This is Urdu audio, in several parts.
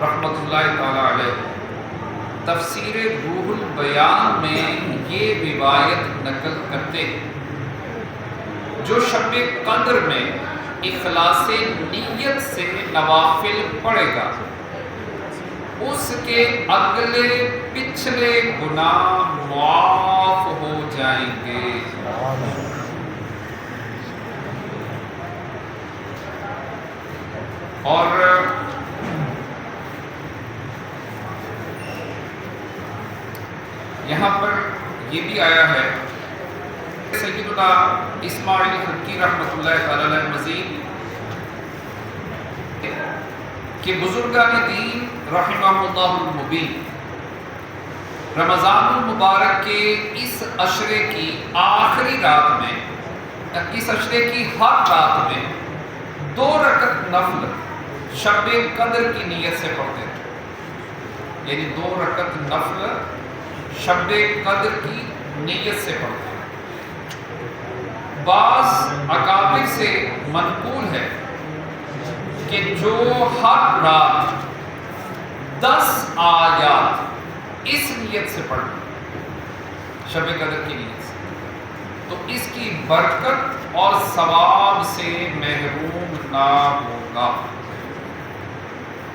رحمۃ اللہ تعالی علیہ تفسیر روح البیان میں یہ روایت نقل کرتے ہیں، جو شب قدر میں اخلاص نیت سے نوافل پڑھے گا اس کے اگلے پچھلے گناہ معاف ہو جائیں گے۔ اور یہاں پر یہ بھی آیا ہے سیدنا اسماعیل حقی رحمۃ اللہ تعالی علیہ مزید کہ بزرگان دین رحمہ اللہ المبین رمضان المبارک کے اس عشرے کی آخری رات میں، اس عشرے کی ہر رات میں 2 رکعت نفل شب قدر کی نیت سے پڑھتے ہیں، یعنی 2 رکعت نفل شب قدر کی نیت سے پڑھتے ہیں۔ بعض اکابر سے منقول ہے کہ جو ہر رات 10 آیات اس نیت سے پڑھیں شب قدر کی نیت سے، تو اس کی برکت اور ثواب سے محروم نہ ہوگا۔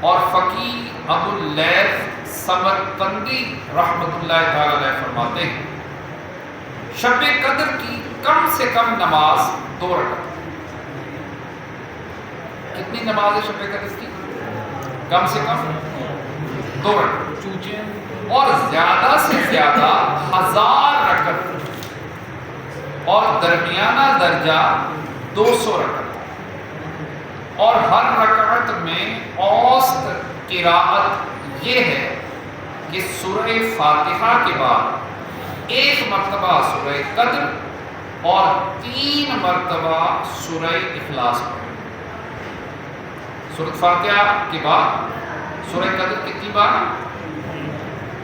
اور فقیہ ابو اللیث سمرقندی رحمۃ اللہ تعالی علیہ فرماتے ہیں شب قدر کی کم سے کم نماز 2 رکعت۔ کتنی نماز ہے شب قدر کی؟ کم سے کم 2 رکعت، اور زیادہ سے زیادہ 1000 رکعت، اور درمیانہ درجہ 200 رکعت، اور ہر رکعت میں اوسط قراءت یہ ہے کہ سورہ فاتحہ کے بعد 1 مرتبہ سورہ قدر اور 3 مرتبہ سورہ اخلاص پڑھیں۔ سورہ فاتحہ کے بعد سورہ قدر کتنی بار؟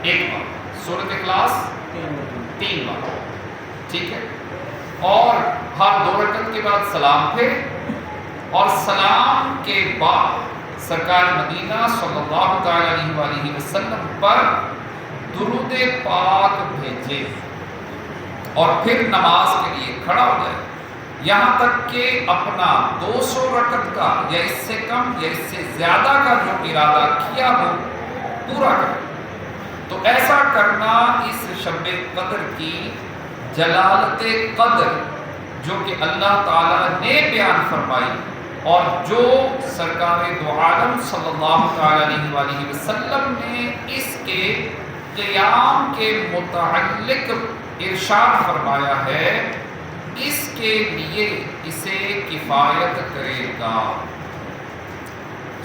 1 بار، سورہ اخلاص 3 بار، ٹھیک ہے؟ اور ہر 2 رکعت کے بعد سلام پھر، اور سلام کے بعد سرکار مدینہ صلی اللہ تعالی علیہ وآلہ وسلم پر درود پاک بھیجے، اور پھر نماز کے لیے کھڑا ہو جائے، یہاں تک کہ اپنا 200 رکعت کا یا اس سے کم یا اس سے زیادہ کا جو ارادہ کیا ہو پورا کرے۔ تو ایسا کرنا اس شب قدر کی جلالت قدر جو کہ اللہ تعالیٰ نے بیان فرمائی، اور جو سرکار دو عالم صلی اللہ تعالی علیہ وآلہ وسلم نے اس کے قیام کے متعلق ارشاد فرمایا ہے، اس کے لیے اسے کفایت کرے گا۔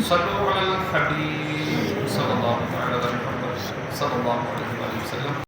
صلو علی الحبیب صلی اللہ علیہ وسلم۔